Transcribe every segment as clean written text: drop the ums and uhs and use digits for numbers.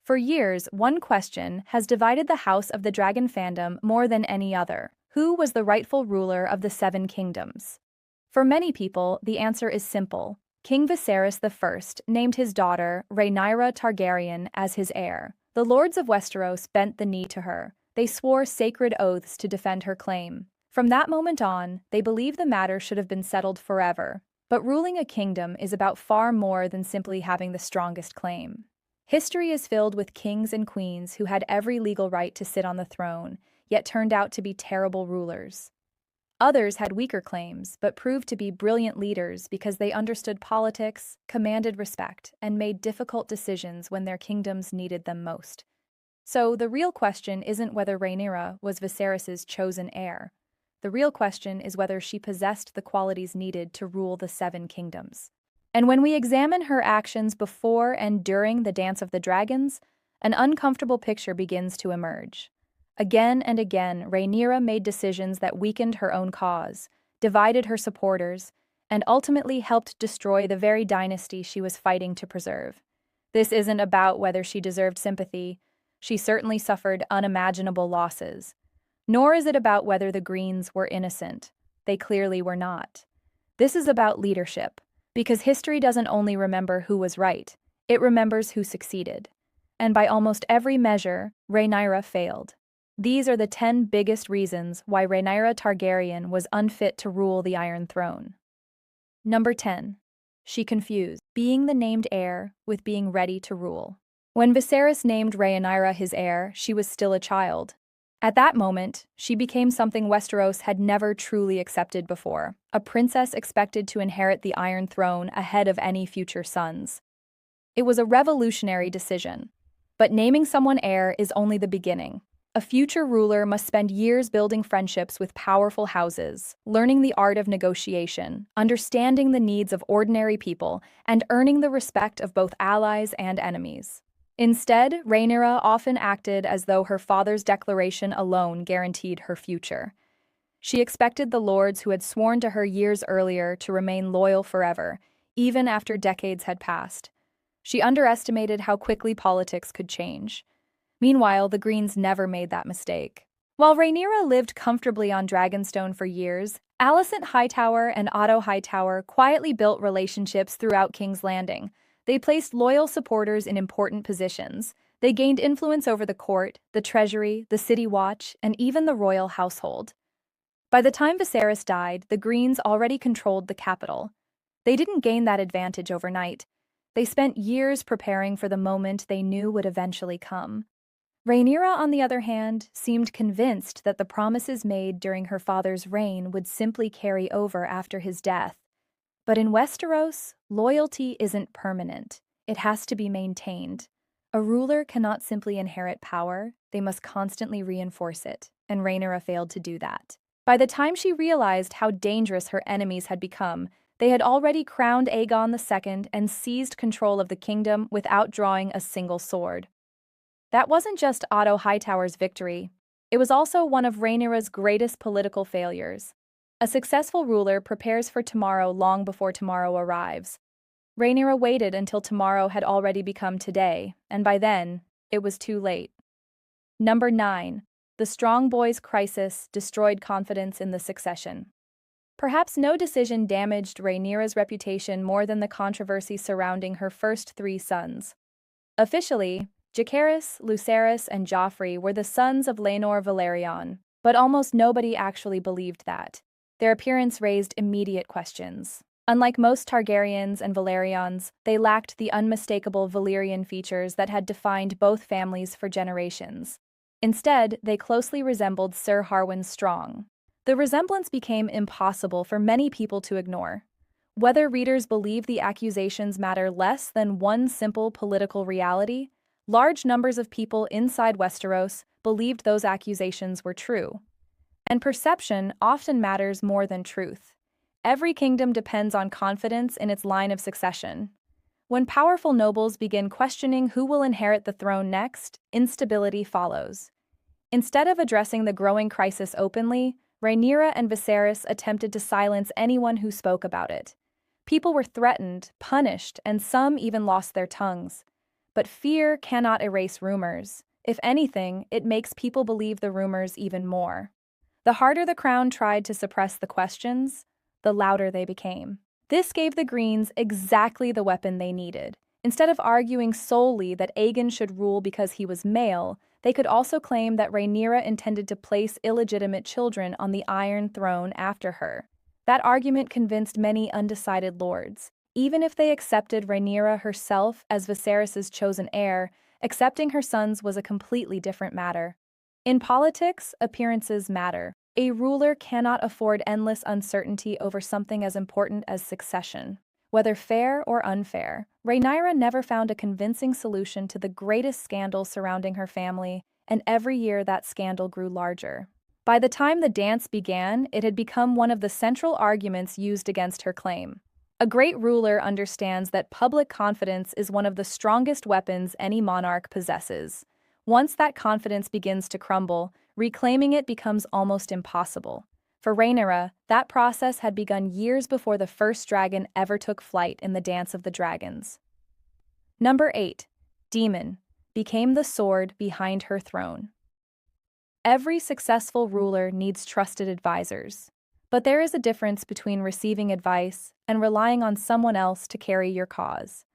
For years, one question has divided the House of the Dragon fandom more than any other. Who was the rightful ruler of the Seven Kingdoms? For many people, the answer is simple. King Viserys I named his daughter, Rhaenyra Targaryen, as his heir. The lords of Westeros bent the knee to her. They swore sacred oaths to defend her claim. From that moment on, they believed the matter should have been settled forever. But ruling a kingdom is about far more than simply having the strongest claim. History is filled with kings and queens who had every legal right to sit on the throne, yet turned out to be terrible rulers. Others had weaker claims, but proved to be brilliant leaders because they understood politics, commanded respect, and made difficult decisions when their kingdoms needed them most. So the real question isn't whether Rhaenyra was Viserys's chosen heir. The real question is whether she possessed the qualities needed to rule the Seven Kingdoms. And when we examine her actions before and during the Dance of the Dragons, an uncomfortable picture begins to emerge. Again and again, Rhaenyra made decisions that weakened her own cause, divided her supporters, and ultimately helped destroy the very dynasty she was fighting to preserve. This isn't about whether she deserved sympathy. She certainly suffered unimaginable losses. Nor is it about whether the Greens were innocent. They clearly were not. This is about leadership. Because history doesn't only remember who was right, it remembers who succeeded. And by almost every measure, Rhaenyra failed. These are the 10 biggest reasons why Rhaenyra Targaryen was unfit to rule the Iron Throne. Number 10. She confused being the named heir with being ready to rule. When Viserys named Rhaenyra his heir, she was still a child. At that moment, she became something Westeros had never truly accepted before, a princess expected to inherit the Iron Throne ahead of any future sons. It was a revolutionary decision. But naming someone heir is only the beginning. A future ruler must spend years building friendships with powerful houses, learning the art of negotiation, understanding the needs of ordinary people, and earning the respect of both allies and enemies. Instead, Rhaenyra often acted as though her father's declaration alone guaranteed her future. She expected the lords who had sworn to her years earlier to remain loyal forever, even after decades had passed. She underestimated how quickly politics could change. Meanwhile, the Greens never made that mistake. While Rhaenyra lived comfortably on Dragonstone for years, Alicent Hightower and Otto Hightower quietly built relationships throughout King's Landing. They placed loyal supporters in important positions. They gained influence over the court, the treasury, the city watch, and even the royal household. By the time Viserys died, the Greens already controlled the capital. They didn't gain that advantage overnight. They spent years preparing for the moment they knew would eventually come. Rhaenyra, on the other hand, seemed convinced that the promises made during her father's reign would simply carry over after his death. But in Westeros, loyalty isn't permanent. It has to be maintained. A ruler cannot simply inherit power, they must constantly reinforce it, and Rhaenyra failed to do that. By the time she realized how dangerous her enemies had become, they had already crowned Aegon II and seized control of the kingdom without drawing a single sword. That wasn't just Otto Hightower's victory. It was also one of Rhaenyra's greatest political failures. A successful ruler prepares for tomorrow long before tomorrow arrives. Rhaenyra waited until tomorrow had already become today, and by then, it was too late. Number 9. The Strong Boys Crisis destroyed confidence in the succession. Perhaps no decision damaged Rhaenyra's reputation more than the controversy surrounding her first 3 sons. Officially, Jacaerys, Lucerys, and Joffrey were the sons of Laenor Velaryon, but almost nobody actually believed that. Their appearance raised immediate questions. Unlike most Targaryens and Velaryons, they lacked the unmistakable Valyrian features that had defined both families for generations. Instead, they closely resembled Sir Harwin Strong. The resemblance became impossible for many people to ignore. Whether readers believe the accusations matter less than one simple political reality, large numbers of people inside Westeros believed those accusations were true. And perception often matters more than truth. Every kingdom depends on confidence in its line of succession. When powerful nobles begin questioning who will inherit the throne next, instability follows. Instead of addressing the growing crisis openly, Rhaenyra and Viserys attempted to silence anyone who spoke about it. People were threatened, punished, and some even lost their tongues. But fear cannot erase rumors. If anything, it makes people believe the rumors even more. The harder the crown tried to suppress the questions, the louder they became. This gave the Greens exactly the weapon they needed. Instead of arguing solely that Aegon should rule because he was male, they could also claim that Rhaenyra intended to place illegitimate children on the Iron Throne after her. That argument convinced many undecided lords. Even if they accepted Rhaenyra herself as Viserys's chosen heir, accepting her sons was a completely different matter. In politics, appearances matter. A ruler cannot afford endless uncertainty over something as important as succession. Whether fair or unfair, Rhaenyra never found a convincing solution to the greatest scandal surrounding her family, and every year that scandal grew larger. By the time the dance began, it had become one of the central arguments used against her claim. A great ruler understands that public confidence is one of the strongest weapons any monarch possesses. Once that confidence begins to crumble, reclaiming it becomes almost impossible. For Rhaenyra, that process had begun years before the first dragon ever took flight in the Dance of the Dragons. Number 8. Daemon became the sword behind her throne. Every successful ruler needs trusted advisors. But there is a difference between receiving advice and relying on someone else to carry your cause.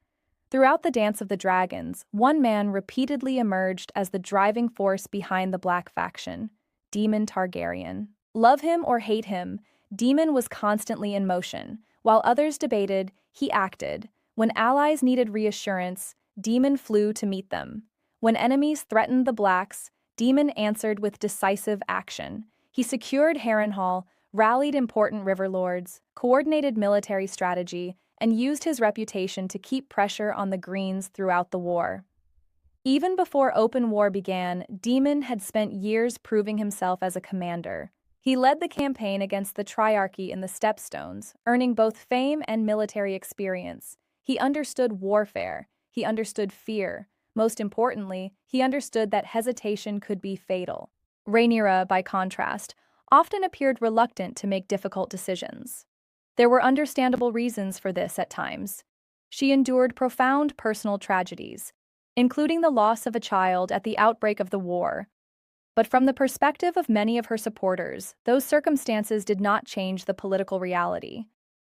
Throughout the Dance of the Dragons, one man repeatedly emerged as the driving force behind the Black faction, Daemon Targaryen. Love him or hate him, Daemon was constantly in motion. While others debated, he acted. When allies needed reassurance, Daemon flew to meet them. When enemies threatened the Blacks, Daemon answered with decisive action. He secured Harrenhal, rallied important river lords, coordinated military strategy, and used his reputation to keep pressure on the Greens throughout the war. Even before open war began, Daemon had spent years proving himself as a commander. He led the campaign against the Triarchy in the Stepstones, earning both fame and military experience. He understood warfare. He understood fear. Most importantly, he understood that hesitation could be fatal. Rhaenyra, by contrast, often appeared reluctant to make difficult decisions. There were understandable reasons for this at times. She endured profound personal tragedies, including the loss of a child at the outbreak of the war. But from the perspective of many of her supporters, those circumstances did not change the political reality.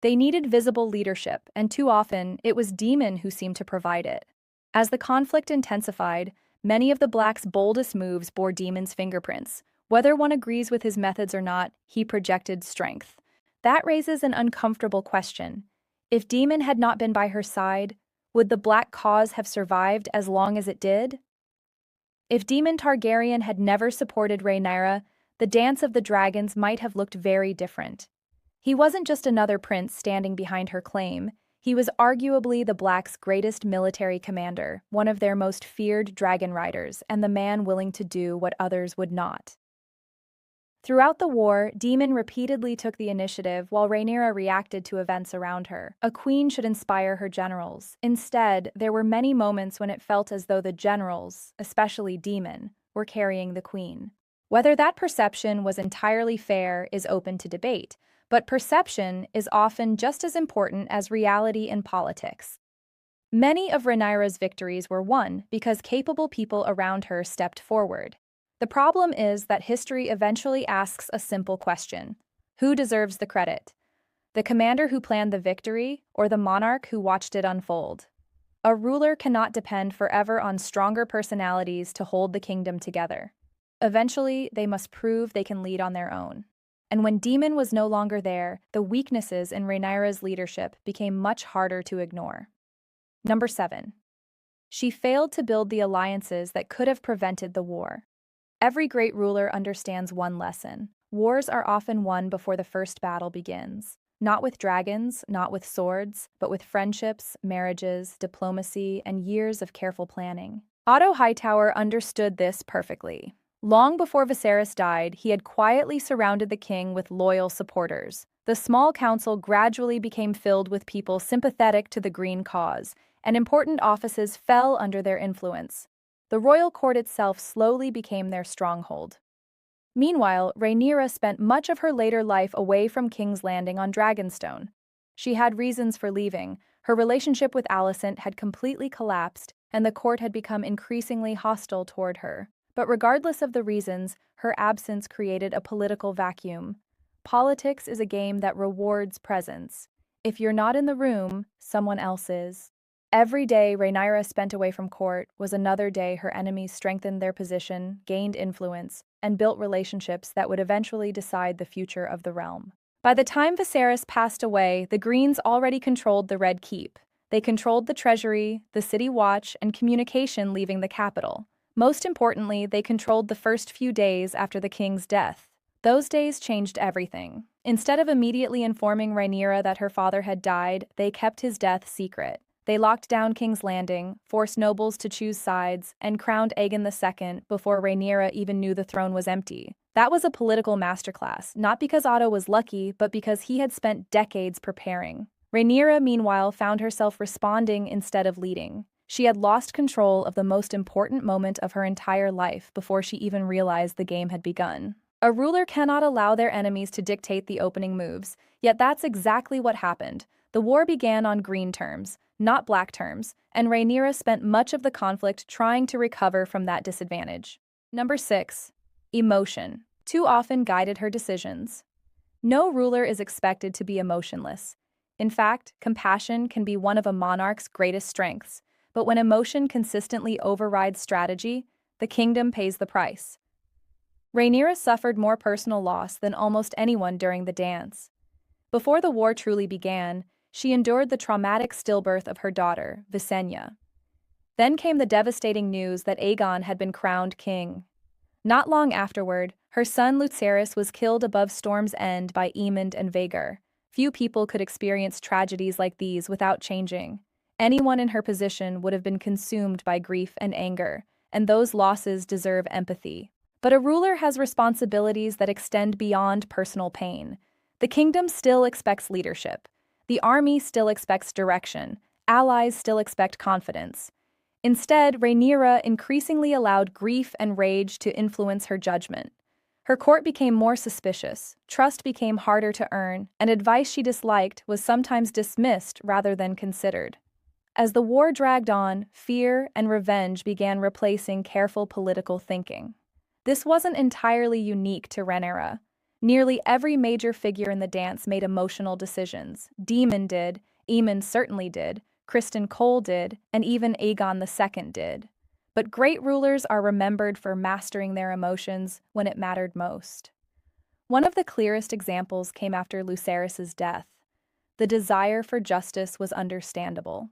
They needed visible leadership, and too often, it was Daemon who seemed to provide it. As the conflict intensified, many of the Blacks' boldest moves bore Daemon's fingerprints. Whether one agrees with his methods or not, he projected strength. That raises an uncomfortable question. If Daemon had not been by her side, would the Black cause have survived as long as it did? If Daemon Targaryen had never supported Rhaenyra, the Dance of the Dragons might have looked very different. He wasn't just another prince standing behind her claim. He was arguably the Blacks' greatest military commander, one of their most feared dragon riders, and the man willing to do what others would not. Throughout the war, Daemon repeatedly took the initiative while Rhaenyra reacted to events around her. A queen should inspire her generals. Instead, there were many moments when it felt as though the generals, especially Daemon, were carrying the queen. Whether that perception was entirely fair is open to debate, but perception is often just as important as reality in politics. Many of Rhaenyra's victories were won because capable people around her stepped forward. The problem is that history eventually asks a simple question. Who deserves the credit? The commander who planned the victory, or the monarch who watched it unfold? A ruler cannot depend forever on stronger personalities to hold the kingdom together. Eventually, they must prove they can lead on their own. And when Daemon was no longer there, the weaknesses in Rhaenyra's leadership became much harder to ignore. Number 7. She failed to build the alliances that could have prevented the war. Every great ruler understands one lesson. Wars are often won before the first battle begins. Not with dragons, not with swords, but with friendships, marriages, diplomacy, and years of careful planning. Otto Hightower understood this perfectly. Long before Viserys died, he had quietly surrounded the king with loyal supporters. The small council gradually became filled with people sympathetic to the Green cause, and important offices fell under their influence. The royal court itself slowly became their stronghold. Meanwhile, Rhaenyra spent much of her later life away from King's Landing on Dragonstone. She had reasons for leaving. Her relationship with Alicent had completely collapsed, and the court had become increasingly hostile toward her. But regardless of the reasons, her absence created a political vacuum. Politics is a game that rewards presence. If you're not in the room, someone else is. Every day Rhaenyra spent away from court was another day her enemies strengthened their position, gained influence, and built relationships that would eventually decide the future of the realm. By the time Viserys passed away, the Greens already controlled the Red Keep. They controlled the treasury, the city watch, and communication leaving the capital. Most importantly, they controlled the first few days after the king's death. Those days changed everything. Instead of immediately informing Rhaenyra that her father had died, they kept his death secret. They locked down King's Landing, forced nobles to choose sides, and crowned Aegon II before Rhaenyra even knew the throne was empty. That was a political masterclass, not because Otto was lucky, but because he had spent decades preparing. Rhaenyra, meanwhile, found herself responding instead of leading. She had lost control of the most important moment of her entire life before she even realized the game had begun. A ruler cannot allow their enemies to dictate the opening moves, yet that's exactly what happened. The war began on green terms, not black terms, and Rhaenyra spent much of the conflict trying to recover from that disadvantage. Number 6. Emotion. Too often guided her decisions. No ruler is expected to be emotionless. In fact, compassion can be one of a monarch's greatest strengths, but when emotion consistently overrides strategy, the kingdom pays the price. Rhaenyra suffered more personal loss than almost anyone during the dance. Before the war truly began, she endured the traumatic stillbirth of her daughter, Visenya. Then came the devastating news that Aegon had been crowned king. Not long afterward, her son Lucerys was killed above Storm's End by Aemond and Vhagar. Few people could experience tragedies like these without changing. Anyone in her position would have been consumed by grief and anger, and those losses deserve empathy. But a ruler has responsibilities that extend beyond personal pain. The kingdom still expects leadership. The army still expects direction. Allies still expect confidence. Instead, Rhaenyra increasingly allowed grief and rage to influence her judgment. Her court became more suspicious, trust became harder to earn, and advice she disliked was sometimes dismissed rather than considered. As the war dragged on, fear and revenge began replacing careful political thinking. This wasn't entirely unique to Rhaenyra. Nearly every major figure in the dance made emotional decisions. Daemon did, Aemond certainly did, Criston Cole did, and even Aegon II did. But great rulers are remembered for mastering their emotions when it mattered most. One of the clearest examples came after Lucerys' death. The desire for justice was understandable.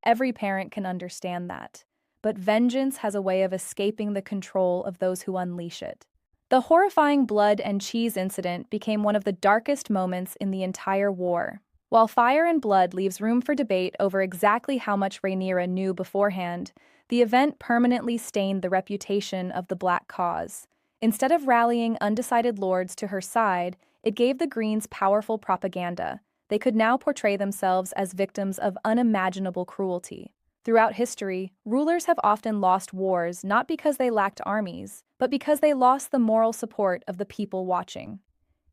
Every parent can understand that. But vengeance has a way of escaping the control of those who unleash it. The horrifying blood and cheese incident became one of the darkest moments in the entire war. While fire and blood leaves room for debate over exactly how much Rhaenyra knew beforehand, the event permanently stained the reputation of the Black cause. Instead of rallying undecided lords to her side, it gave the Greens powerful propaganda. They could now portray themselves as victims of unimaginable cruelty. Throughout history, rulers have often lost wars not because they lacked armies, but because they lost the moral support of the people watching.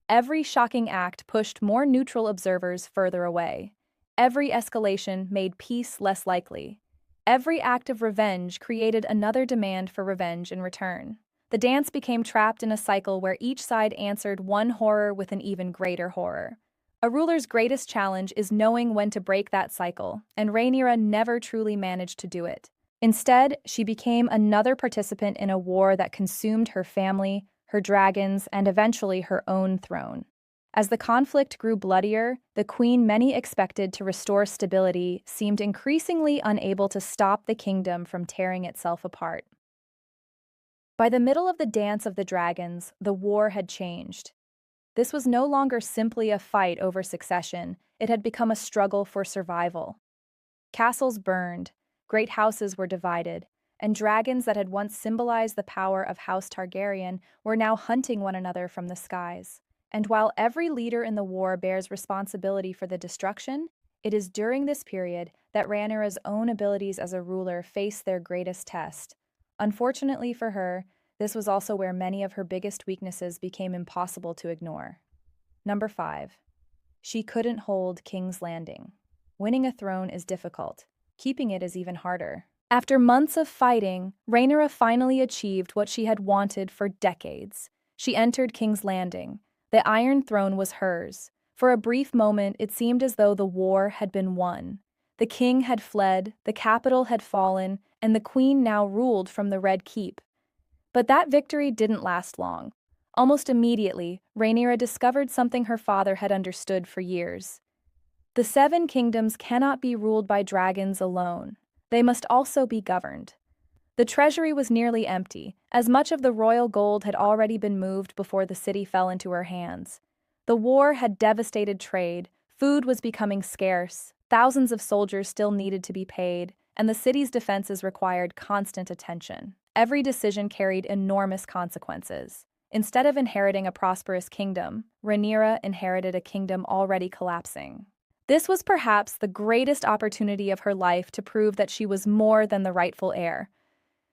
Every shocking act pushed more neutral observers further away. Every escalation made peace less likely. Every act of revenge created another demand for revenge in return. The dance became trapped in a cycle where each side answered one horror with an even greater horror. A ruler's greatest challenge is knowing when to break that cycle, and Rhaenyra never truly managed to do it. Instead, she became another participant in a war that consumed her family, her dragons, and eventually her own throne. As the conflict grew bloodier, the queen many expected to restore stability seemed increasingly unable to stop the kingdom from tearing itself apart. By the middle of the Dance of the Dragons, the war had changed. This was no longer simply a fight over succession, it had become a struggle for survival. Castles burned, great houses were divided, and dragons that had once symbolized the power of House Targaryen were now hunting one another from the skies. And while every leader in the war bears responsibility for the destruction, it is during this period that Rhaenyra's own abilities as a ruler faced their greatest test. Unfortunately for her, this was also where many of her biggest weaknesses became impossible to ignore. Number 5. She couldn't hold King's Landing. winning a throne is difficult. Keeping it is even harder. After months of fighting, Rhaenyra finally achieved what she had wanted for decades. She entered King's Landing. The Iron Throne was hers. For a brief moment, it seemed as though the war had been won. The king had fled, the capital had fallen, and the queen now ruled from the Red Keep. But that victory didn't last long. Almost immediately, Rhaenyra discovered something her father had understood for years. The Seven Kingdoms cannot be ruled by dragons alone. They must also be governed. The treasury was nearly empty, as much of the royal gold had already been moved before the city fell into her hands. The war had devastated trade, food was becoming scarce, thousands of soldiers still needed to be paid, and the city's defenses required constant attention. Every decision carried enormous consequences. Instead of inheriting a prosperous kingdom, Rhaenyra inherited a kingdom already collapsing. This was perhaps the greatest opportunity of her life to prove that she was more than the rightful heir.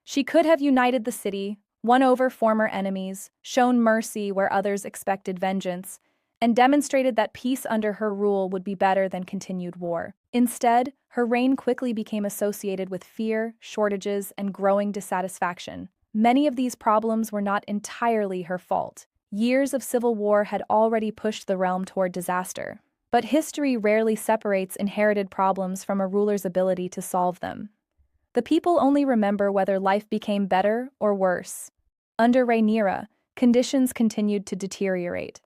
She could have united the city, won over former enemies, shown mercy where others expected vengeance, and demonstrated that peace under her rule would be better than continued war. Instead, her reign quickly became associated with fear, shortages, and growing dissatisfaction. Many of these problems were not entirely her fault. Years of civil war had already pushed the realm toward disaster. But history rarely separates inherited problems from a ruler's ability to solve them. The people only remember whether life became better or worse. Under Rhaenyra, conditions continued to deteriorate.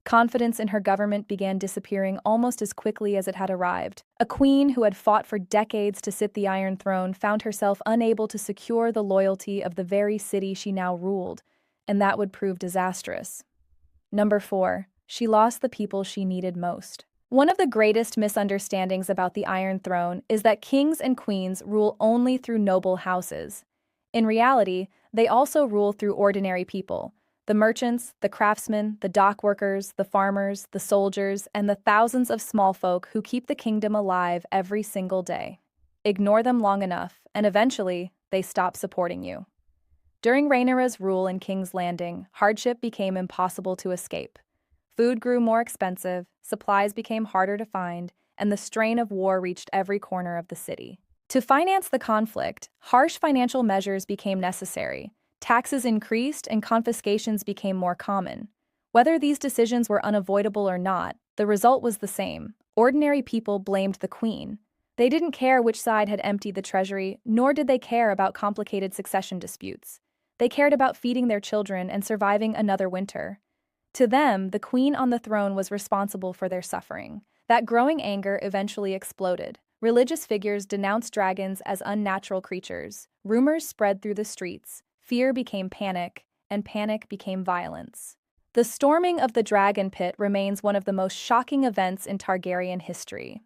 Confidence in her government began disappearing almost as quickly as it had arrived. A queen who had fought for decades to sit the Iron Throne found herself unable to secure the loyalty of the very city she now ruled, and that would prove disastrous. Number 4. She lost the people she needed most. One of the greatest misunderstandings about the Iron Throne is that kings and queens rule only through noble houses. In reality, they also rule through ordinary people. The merchants, the craftsmen, the dock workers, the farmers, the soldiers, and the thousands of small folk who keep the kingdom alive every single day. Ignore them long enough, and eventually, they stop supporting you. During Rhaenyra's rule in King's Landing, hardship became impossible to escape. Food grew more expensive, supplies became harder to find, and the strain of war reached every corner of the city. To finance the conflict, harsh financial measures became necessary. Taxes increased and confiscations became more common. Whether these decisions were unavoidable or not, the result was the same. Ordinary people blamed the queen. They didn't care which side had emptied the treasury, nor did they care about complicated succession disputes. They cared about feeding their children and surviving another winter. To them, the queen on the throne was responsible for their suffering. That growing anger eventually exploded. Religious figures denounced dragons as unnatural creatures. Rumors spread through the streets. Fear became panic, and panic became violence. The storming of the dragon pit remains one of the most shocking events in Targaryen history.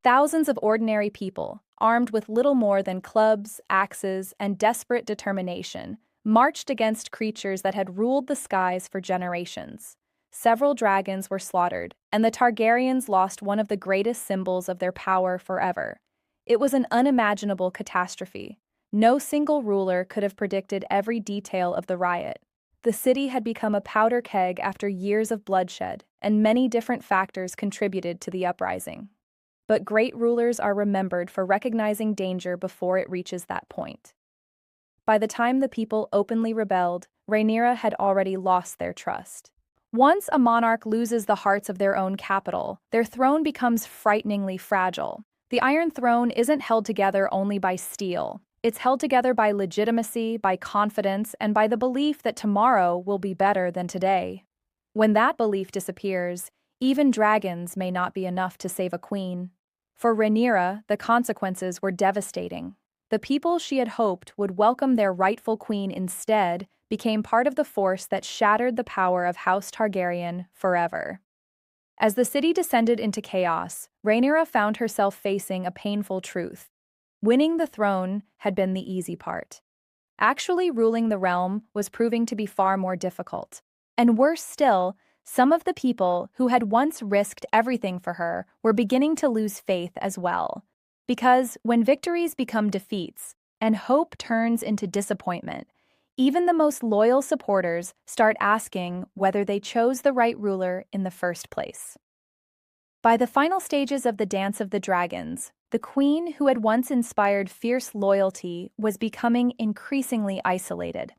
Thousands of ordinary people, armed with little more than clubs, axes, and desperate determination, marched against creatures that had ruled the skies for generations. Several dragons were slaughtered, and the Targaryens lost one of the greatest symbols of their power forever. It was an unimaginable catastrophe. No single ruler could have predicted every detail of the riot. The city had become a powder keg after years of bloodshed, and many different factors contributed to the uprising. But great rulers are remembered for recognizing danger before it reaches that point. By the time the people openly rebelled, Rhaenyra had already lost their trust. Once a monarch loses the hearts of their own capital, their throne becomes frighteningly fragile. The Iron Throne isn't held together only by steel. It's held together by legitimacy, by confidence, and by the belief that tomorrow will be better than today. When that belief disappears, even dragons may not be enough to save a queen. For Rhaenyra, the consequences were devastating. The people she had hoped would welcome their rightful queen instead became part of the force that shattered the power of House Targaryen forever. As the city descended into chaos, Rhaenyra found herself facing a painful truth. Winning the throne had been the easy part. Actually ruling the realm was proving to be far more difficult. And worse still, some of the people who had once risked everything for her were beginning to lose faith as well. Because when victories become defeats and hope turns into disappointment, even the most loyal supporters start asking whether they chose the right ruler in the first place. By the final stages of the Dance of the Dragons, the queen who had once inspired fierce loyalty was becoming increasingly isolated.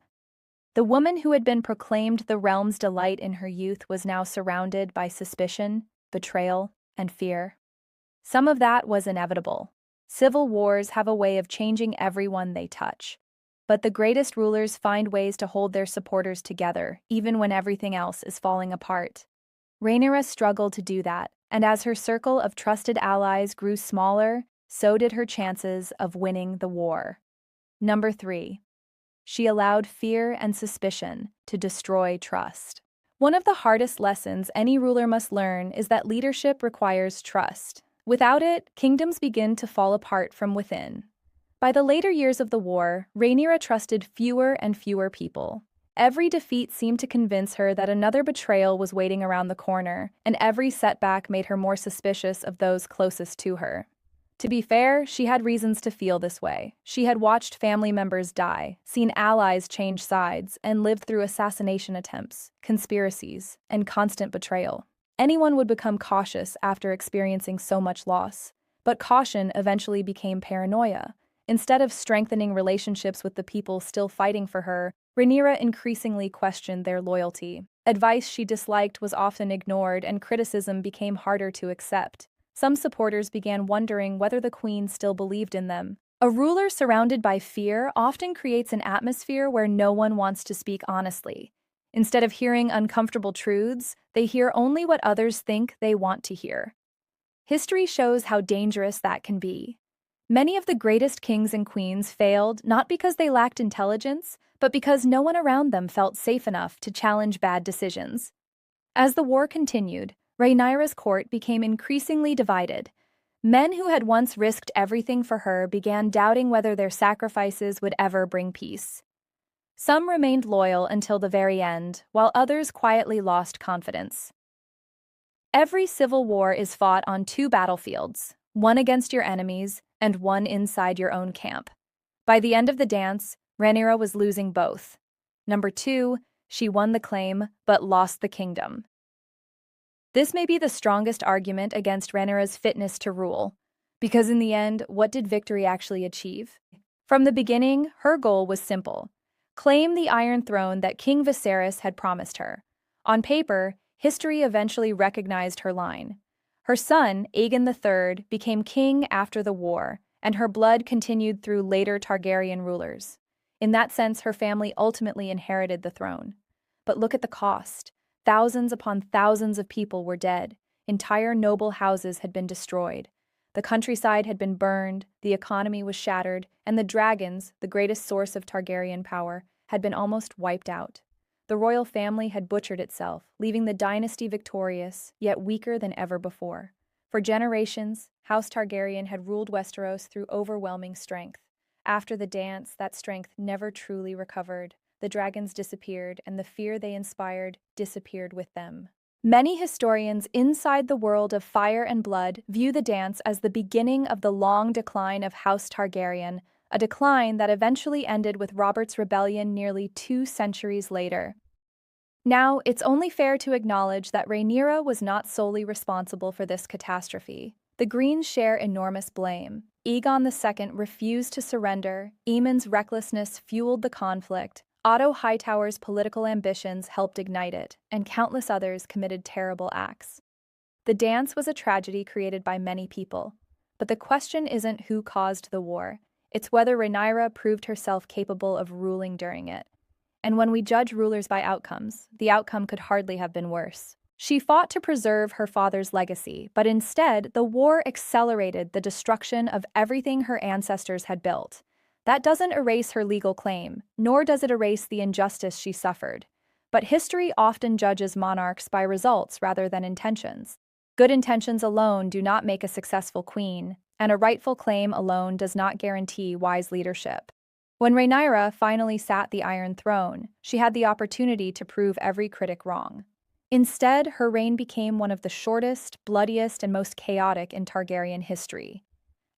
The woman who had been proclaimed the realm's delight in her youth was now surrounded by suspicion, betrayal, and fear. Some of that was inevitable. Civil wars have a way of changing everyone they touch. But the greatest rulers find ways to hold their supporters together, even when everything else is falling apart. Rhaenyra struggled to do that, and as her circle of trusted allies grew smaller, so did her chances of winning the war. Number 3. She allowed fear and suspicion to destroy trust. One of the hardest lessons any ruler must learn is that leadership requires trust. Without it, kingdoms begin to fall apart from within. By the later years of the war, Rhaenyra trusted fewer and fewer people. Every defeat seemed to convince her that another betrayal was waiting around the corner, and every setback made her more suspicious of those closest to her. To be fair, she had reasons to feel this way. She had watched family members die, seen allies change sides, and lived through assassination attempts, conspiracies, and constant betrayal. Anyone would become cautious after experiencing so much loss. But caution eventually became paranoia. Instead of strengthening relationships with the people still fighting for her, Rhaenyra increasingly questioned their loyalty. Advice she disliked was often ignored, and criticism became harder to accept. Some supporters began wondering whether the queen still believed in them. A ruler surrounded by fear often creates an atmosphere where no one wants to speak honestly. Instead of hearing uncomfortable truths, they hear only what others think they want to hear. History shows how dangerous that can be. Many of the greatest kings and queens failed not because they lacked intelligence, but because no one around them felt safe enough to challenge bad decisions. As the war continued, Rhaenyra's court became increasingly divided. Men who had once risked everything for her began doubting whether their sacrifices would ever bring peace. Some remained loyal until the very end, while others quietly lost confidence. Every civil war is fought on two battlefields, one against your enemies and one inside your own camp. By the end of the dance, Rhaenyra was losing both. Number 2, she won the claim but lost the kingdom. This may be the strongest argument against Rhaenyra's fitness to rule, because in the end, what did victory actually achieve? From the beginning, her goal was simple: claim the Iron Throne that King Viserys had promised her. On paper, history eventually recognized her line. Her son, Aegon III, became king after the war, and her blood continued through later Targaryen rulers. In that sense, her family ultimately inherited the throne. But look at the cost. Thousands upon thousands of people were dead. Entire noble houses had been destroyed. The countryside had been burned, the economy was shattered, and the dragons, the greatest source of Targaryen power, had been almost wiped out. The royal family had butchered itself, leaving the dynasty victorious, yet weaker than ever before. For generations, House Targaryen had ruled Westeros through overwhelming strength. After the dance, that strength never truly recovered. The dragons disappeared, and the fear they inspired disappeared with them. Many historians inside the world of fire and blood view the dance as the beginning of the long decline of House Targaryen, a decline that eventually ended with Robert's rebellion nearly 2 centuries later. Now, it's only fair to acknowledge that Rhaenyra was not solely responsible for this catastrophe. The Greens share enormous blame. Aegon II refused to surrender, Aemon's recklessness fueled the conflict, Otto Hightower's political ambitions helped ignite it, and countless others committed terrible acts. The dance was a tragedy created by many people. But the question isn't who caused the war. It's whether Rhaenyra proved herself capable of ruling during it. And when we judge rulers by outcomes, the outcome could hardly have been worse. She fought to preserve her father's legacy, but instead, the war accelerated the destruction of everything her ancestors had built. That doesn't erase her legal claim, nor does it erase the injustice she suffered. But history often judges monarchs by results rather than intentions. Good intentions alone do not make a successful queen, and a rightful claim alone does not guarantee wise leadership. When Rhaenyra finally sat the Iron Throne, she had the opportunity to prove every critic wrong. Instead, her reign became one of the shortest, bloodiest, and most chaotic in Targaryen history.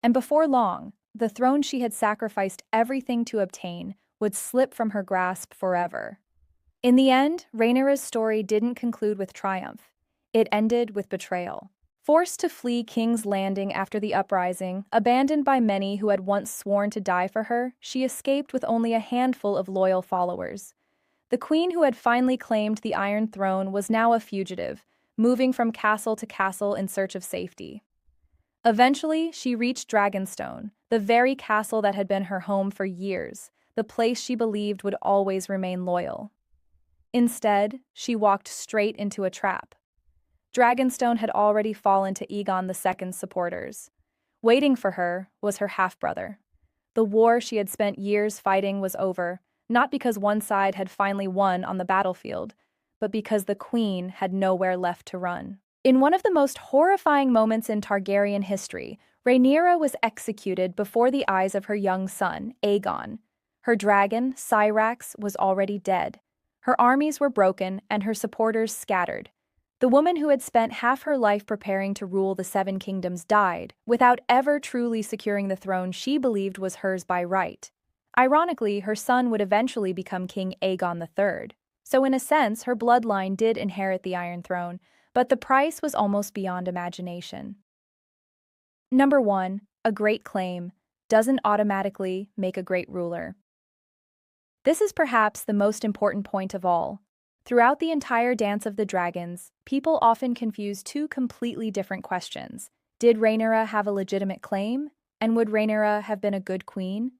And before long, the throne she had sacrificed everything to obtain would slip from her grasp forever. In the end, Rhaenyra's story didn't conclude with triumph. It ended with betrayal. Forced to flee King's Landing after the uprising, abandoned by many who had once sworn to die for her, she escaped with only a handful of loyal followers. The queen who had finally claimed the Iron Throne was now a fugitive, moving from castle to castle in search of safety. Eventually, she reached Dragonstone, the very castle that had been her home for years, the place she believed would always remain loyal. Instead, she walked straight into a trap. Dragonstone had already fallen to Aegon II's supporters. Waiting for her was her half-brother. The war she had spent years fighting was over, not because one side had finally won on the battlefield, but because the queen had nowhere left to run. In one of the most horrifying moments in Targaryen history, Rhaenyra was executed before the eyes of her young son, Aegon. Her dragon, Syrax, was already dead. Her armies were broken and her supporters scattered. The woman who had spent half her life preparing to rule the Seven Kingdoms died, without ever truly securing the throne she believed was hers by right. Ironically, her son would eventually become King Aegon III. So in a sense, her bloodline did inherit the Iron Throne, but the price was almost beyond imagination. Number 1. A great claim doesn't automatically make a great ruler. This is perhaps the most important point of all. Throughout the entire Dance of the Dragons, people often confuse two completely different questions. Did Rhaenyra have a legitimate claim? And would Rhaenyra have been a good queen?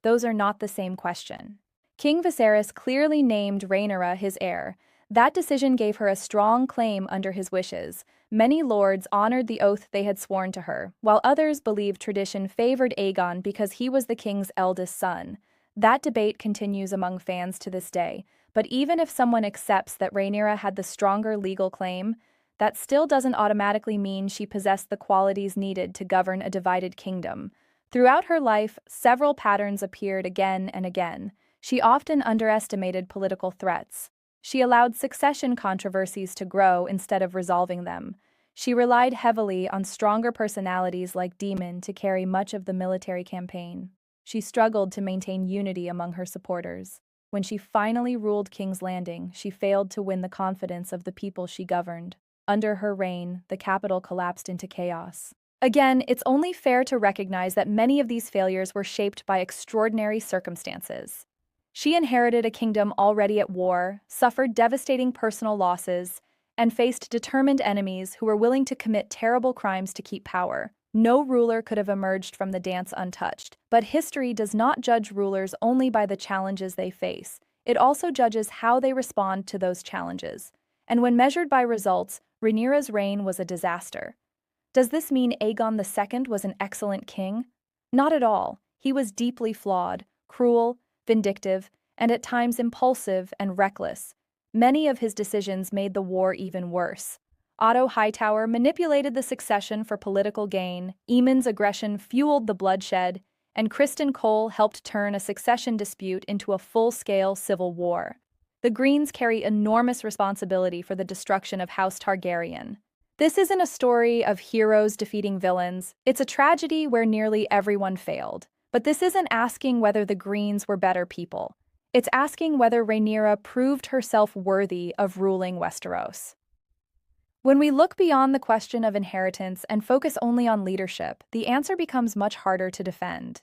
Those are not the same question. King Viserys clearly named Rhaenyra his heir. That decision gave her a strong claim under his wishes. Many lords honored the oath they had sworn to her, while others believed tradition favored Aegon because he was the king's eldest son. That debate continues among fans to this day. But even if someone accepts that Rhaenyra had the stronger legal claim, that still doesn't automatically mean she possessed the qualities needed to govern a divided kingdom. Throughout her life, several patterns appeared again and again. She often underestimated political threats. She allowed succession controversies to grow instead of resolving them. She relied heavily on stronger personalities like Daemon to carry much of the military campaign. She struggled to maintain unity among her supporters. When she finally ruled King's Landing, she failed to win the confidence of the people she governed. Under her reign, the capital collapsed into chaos. Again, it's only fair to recognize that many of these failures were shaped by extraordinary circumstances. She inherited a kingdom already at war, suffered devastating personal losses, and faced determined enemies who were willing to commit terrible crimes to keep power. No ruler could have emerged from the dance untouched, but history does not judge rulers only by the challenges they face. It also judges how they respond to those challenges. And when measured by results, Rhaenyra's reign was a disaster. Does this mean Aegon II was an excellent king? Not at all. He was deeply flawed, cruel, vindictive, and at times impulsive and reckless. Many of his decisions made the war even worse. Otto Hightower manipulated the succession for political gain, Aemon's aggression fueled the bloodshed, and Criston Cole helped turn a succession dispute into a full-scale civil war. The Greens carry enormous responsibility for the destruction of House Targaryen. This isn't a story of heroes defeating villains, it's a tragedy where nearly everyone failed. But this isn't asking whether the Greens were better people. It's asking whether Rhaenyra proved herself worthy of ruling Westeros. When we look beyond the question of inheritance and focus only on leadership, the answer becomes much harder to defend.